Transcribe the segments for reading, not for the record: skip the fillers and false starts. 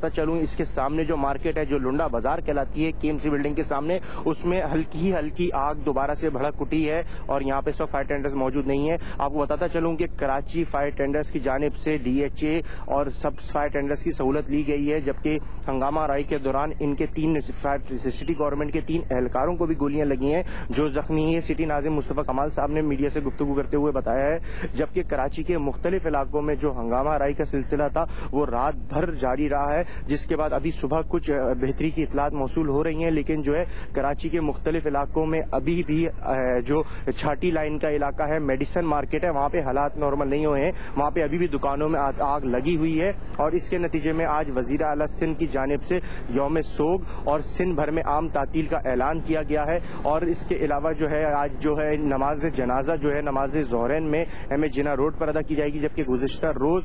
بتاتا چلوں اس کے سامنے جو مارکیٹ ہے جو لنڈا بازار کہلاتی ہے KMC بلڈنگ کے سامنے، اس میں ہلکی آگ دوبارہ سے بھڑک اٹھی ہے اور یہاں پہ سب فائر ٹینڈرز موجود نہیں ہیں۔ آپ کو بتاتا چلوں کہ کراچی فائر ٹینڈرز کی جانب سے DHA اور سب فائر ٹینڈرز کی سہولت لی گئی ہے، جبکہ ہنگامہ آرائی کے دوران ان کے 3 سٹی گورنمنٹ کے 3 اہلکاروں کو بھی گولیاں لگی ہیں جو زخمی ہیں۔ سٹی ناظم مصطفیٰ کمال صاحب نے میڈیا سے گفتگو کرتے ہوئے بتایا ہے، جبکہ کراچی کے مختلف علاقوں میں جو ہنگامہ آرائی کا سلسلہ تھا وہ رات بھر جاری رہا ہے، جس کے بعد ابھی صبح کچھ بہتری کی اطلاعات موصول ہو رہی ہیں، لیکن جو ہے کراچی کے مختلف علاقوں میں ابھی بھی جو چھاٹی لائن کا علاقہ ہے، میڈیسن مارکیٹ ہے، وہاں پہ حالات نارمل نہیں ہوئے ہیں، وہاں پہ ابھی بھی دکانوں میں آگ لگی ہوئی ہے، اور اس کے نتیجے میں آج وزیر اعلیٰ سندھ کی جانب سے یوم سوگ اور سندھ بھر میں عام تعطیل کا اعلان کیا گیا ہے۔ اور اس کے علاوہ جو ہے آج جو ہے نماز جنازہ جو ہے نماز ظہرین میں احمد جناح روڈ پر ادا کی جائے گی، جبکہ گزشتہ روز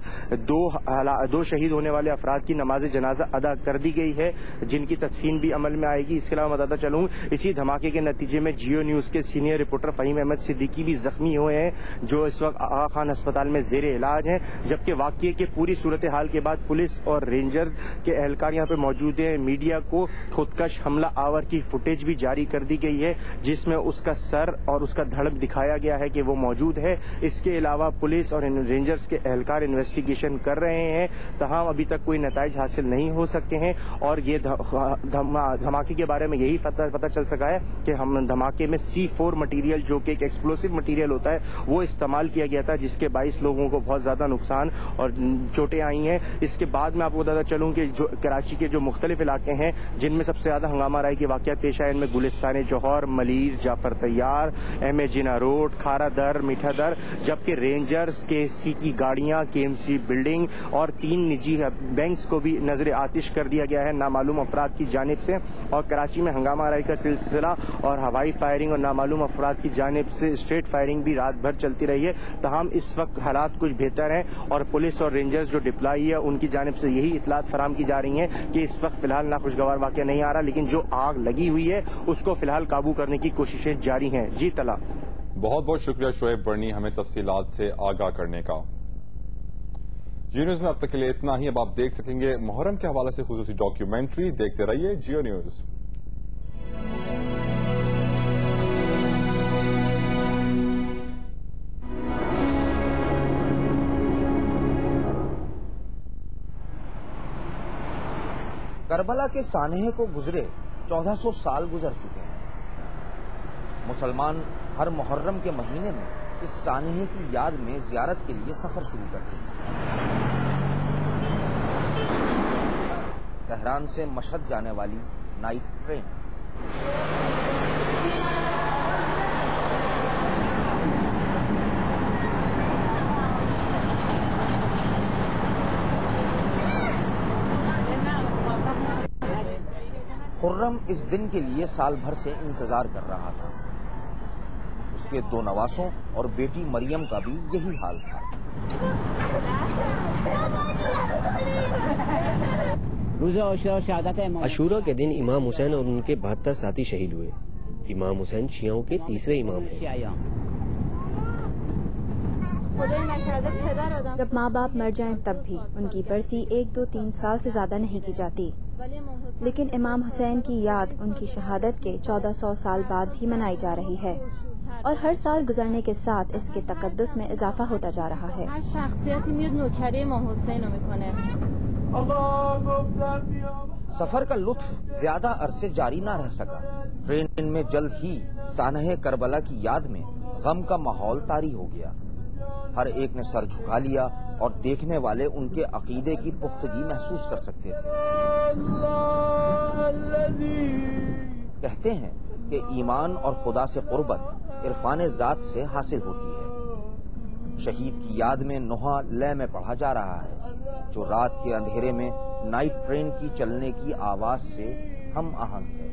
2 شہید ہونے والے افراد کی نماز جنازہ ادا کر دی گئی ہے، جن کی تدفین بھی عمل میں آئے گی۔ اس کے علاوہ بتاتا چلوں اسی دھماکے کے نتیجے میں جیو نیوز کے سینئر رپورٹر فہیم احمد صدیقی بھی زخمی ہوئے ہیں، جو اس وقت آغا خان ہسپتال میں زیر علاج ہیں، جبکہ واقعے کے پوری صورتحال کے بعد پولیس اور رینجرز کے اہلکار یہاں پہ موجود ہیں۔ میڈیا کو خودکش حملہ آور کی فوٹیج بھی جاری کر دی گئی ہے، جس میں اس کا سر اور اس کا دھڑک دکھایا گیا ہے کہ وہ موجود ہے۔ اس کے علاوہ پولیس اور رینجرز کے اہلکار انویسٹیگیشن کر رہے ہیں، تاہم ابھی تک کوئی نتائج حاصل نہیں ہو سکے ہیں، اور یہ دھماکے کے بارے میں یہی پتہ چل سکا ہے کہ ہم دھماکے میں C4 مٹیریل جو کہ ایک ایکسپلوسو مٹیریل ہوتا ہے وہ استعمال کیا گیا تھا، جس کے باعث لوگوں کو بہت زیادہ نقصان اور چوٹیں آئی ہیں۔ اس کے بعد میں آپ کو بتاتا چلوں کہ جو کراچی کے جو مختلف علاقے ہیں جن میں سب سے زیادہ ہنگامہ آرائی کے واقعات پیش آئے، ان میں گلستان جوہر، ملیر، جعفر طیار، احمد جناح روڈ، کھارا در، میٹھا در، جبکہ رینجرز KC کی گاڑیاں، KMC بلڈنگ اور 3 نجی بینکس کو بھی نظر آتش کر دیا گیا ہے نامعلوم افراد کی جانب سے۔ اور کراچی میں ہنگامہ آرائی کا سلسلہ اور ہوائی فائرنگ اور نامعلوم افراد کی جانب سے اسٹریٹ فائرنگ بھی رات بھر چلتی رہی ہے، تاہم اس وقت حالات کچھ بہتر ہیں، اور پولیس اور رینجرز جو ڈپلائی ہے ان کی جانب سے یہی اطلاعات فراہم کی جا رہی ہیں کہ اس وقت فی الحال ناخوشگوار واقعہ نہیں آ رہا، لیکن جو آگ لگی ہوئی ہے اس کو فی الحال قابو کرنے کی کوششیں جاری ہیں۔ جی طلع۔ بہت بہت شکریہ شعیب برنی ہمیں تفصیلات سے آگاہ کرنے کا۔ جیو نیوز میں اب تک کے لیے اتنا ہی۔ اب آپ دیکھ سکیں گے محرم کے حوالے سے خصوصی ڈاکیومنٹری، دیکھتے رہیے جیو نیوز۔ کربلا کے سانحے کو گزرے 1400 سال گزر چکے ہیں۔ مسلمان ہر محرم کے مہینے میں اس سانحے کی یاد میں زیارت کے لیے سفر شروع کرتے ہیں۔ تہران سے مشہد جانے والی نائٹ ٹرین۔ خرم اس دن کے لیے سال بھر سے انتظار کر رہا تھا۔ اس کے 2 نواسوں اور بیٹی مریم کا بھی یہی حال تھا۔ عاشورہ کے دن امام حسین اور ان کے 72 ساتھی شہید ہوئے۔ امام حسین شیعوں کے تیسرے امام ہیں۔ جب ماں باپ مر جائیں تب بھی ان کی برسی 1 2 3 سال سے زیادہ نہیں کی جاتی، لیکن امام حسین کی یاد ان کی شہادت کے 1400 سال بعد بھی منائی جا رہی ہے، اور ہر سال گزرنے کے ساتھ اس کے تقدس میں اضافہ ہوتا جا رہا ہے۔ سفر کا لطف زیادہ عرصے جاری نہ رہ سکا۔ ٹرین میں جلد ہی سانحہ کربلا کی یاد میں غم کا ماحول طاری ہو گیا۔ ہر ایک نے سر جھکا لیا اور دیکھنے والے ان کے عقیدے کی پختگی محسوس کر سکتے تھے۔ کہتے ہیں کہ ایمان اور خدا سے قربت عرفان ذات سے حاصل ہوتی ہے۔ شہید کی یاد میں نوحہ لے میں پڑھا جا رہا ہے، جو رات کے اندھیرے میں نائٹ ٹرین کی چلنے کی آواز سے ہم آہنگ ہے۔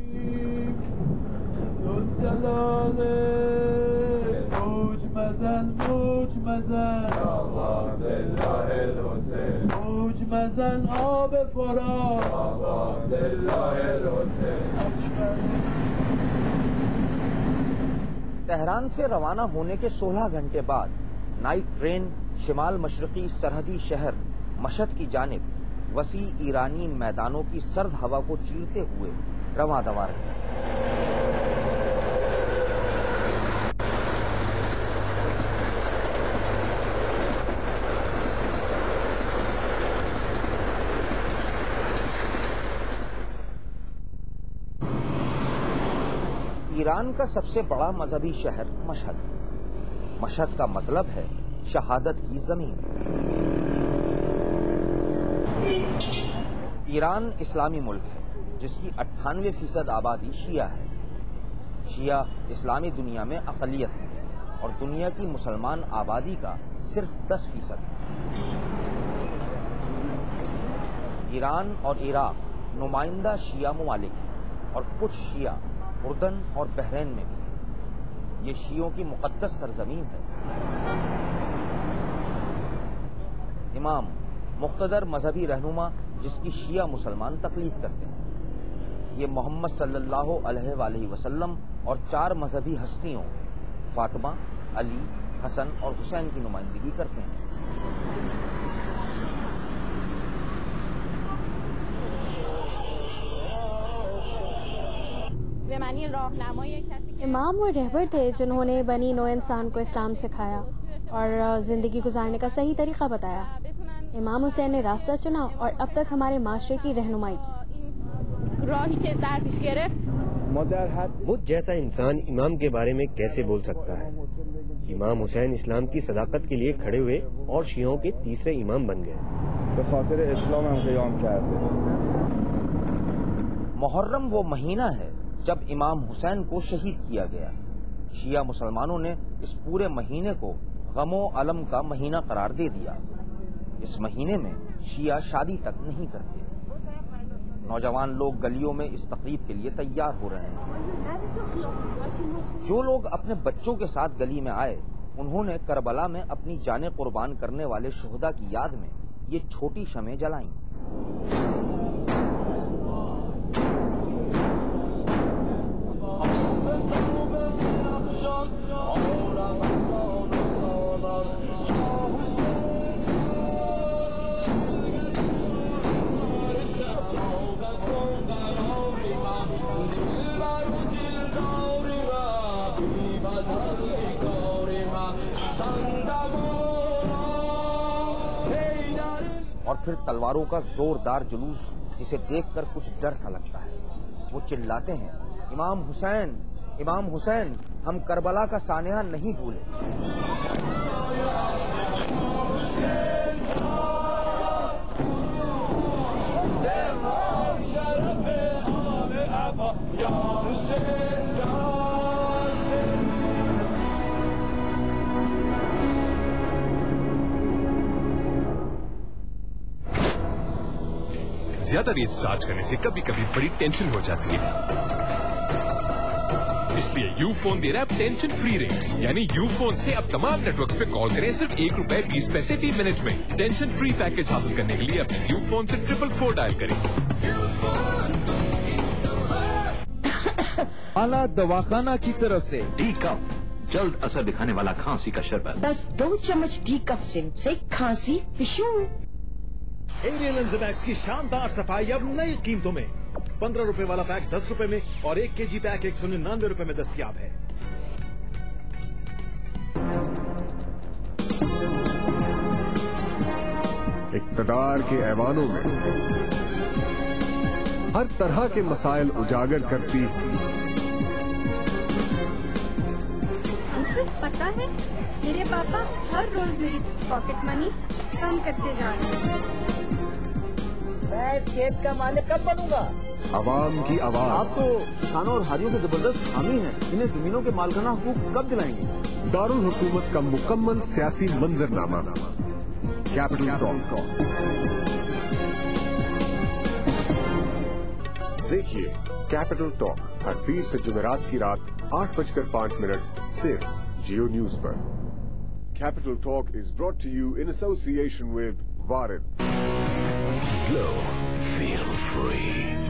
تہران سے روانہ ہونے کے 16 گھنٹے بعد نائٹ ٹرین شمال مشرقی سرحدی شہر مشہد کی جانب وسیع ایرانی میدانوں کی سرد ہوا کو چیرتے ہوئے رواں دواں رہے۔ ایران کا سب سے بڑا مذہبی شہر مشہد۔ مشہد کا مطلب ہے شہادت کی زمین۔ ایران اسلامی ملک ہے جس کی 98% آبادی شیعہ ہے۔ شیعہ اسلامی دنیا میں اقلیت ہے اور دنیا کی مسلمان آبادی کا صرف 10% ہے۔ ایران اور عراق نمائندہ شیعہ ممالک ہیں اور کچھ شیعہ اردن اور بحرین میں بھی ہے۔ یہ شیعوں کی مقدس سرزمین ہے۔ امام مقتدر مذہبی رہنما جس کی شیعہ مسلمان تقلید کرتے ہیں۔ یہ محمد صلی اللہ علیہ وآلہ وسلم اور 4 مذہبی ہستیوں فاطمہ، علی، حسن اور حسین کی نمائندگی کرتے ہیں۔ امام وہ رہبر تھے جنہوں نے بنی نوع انسان کو اسلام سکھایا اور زندگی گزارنے کا صحیح طریقہ بتایا۔ امام حسین نے راستہ چنا اور اب تک ہمارے معاشرے کی رہنمائی کی۔ مجھ جیسا انسان امام کے بارے میں کیسے بول سکتا ہے؟ امام حسین اسلام کی صداقت کے لیے کھڑے ہوئے اور شیعوں کے تیسرے امام بن گئے۔ بخاطر اسلام ہم قیام کرتے۔ محرم وہ مہینہ ہے جب امام حسین کو شہید کیا گیا۔ شیعہ مسلمانوں نے اس پورے مہینے کو غم و الم کا مہینہ قرار دے دیا۔ اس مہینے میں شیعہ شادی تک نہیں کرتے۔ نوجوان لوگ گلیوں میں اس تقریب کے لیے تیار ہو رہے ہیں۔ جو لوگ اپنے بچوں کے ساتھ گلی میں آئے انہوں نے کربلا میں اپنی جانیں قربان کرنے والے شہداء کی یاد میں یہ چھوٹی شمعیں جلائیں۔ اور پھر تلواروں کا زوردار جلوس جسے دیکھ کر کچھ ڈر سا لگتا ہے۔ وہ چلاتے ہیں، امام حسین، امام حسین، ہم کربلا کا سانحہ نہیں بھولے۔ زیادہ ریچارج کرنے سے کبھی کبھی بڑی ٹینشن ہو جاتی ہے، اس لیے یو فون دے رہا ہے ٹینشن فری ریٹس، یعنی یو فون سے اب تمام نیٹ ورکس پہ کال کریں صرف ₹1.20 فی منٹ میں۔ ٹینشن فری پیکج حاصل کرنے کے لیے اپنے یو فون سے 444 ڈائل کریں۔ اعلیٰ دواخانہ کی طرف سے ڈی کف، جلد اثر دکھانے والا کھانسی کا شربت، بس 2 چمچ ڈی کف سرپ سے کھانسی فشو۔ ایریل انزیمیکس کی شاندار صفائی اب نئی قیمتوں میں، 15 روپے والا پیک 10 روپے میں اور 1 kg پیک 199 روپے میں دستیاب ہے۔ اقتدار کے ایوانوں میں ہر طرح کے مسائل اجاگر کرتی۔ پتا ہے میرے پاپا ہر روز میری پاکٹ منی کم کرتے جا رہے ہیں۔ میں اس کھیت کا مالک کب بنوں گا؟ عوام کی آواز۔ آپ تو کسانوں اور ہاریوں کے زبردست حامی ہیں، انہیں زمینوں کے مالکانہ حقوق کب دلائیں گے؟ دارالحکومت کا مکمل سیاسی منظرنامہ، کیپٹل ٹاک۔ دیکھیے کیپٹل ٹاک ہر پیر سے جمعرات کی رات 8:05 صرف جیو نیوز پر۔ Capital talk is brought to you in association with Warid. Glow, feel free.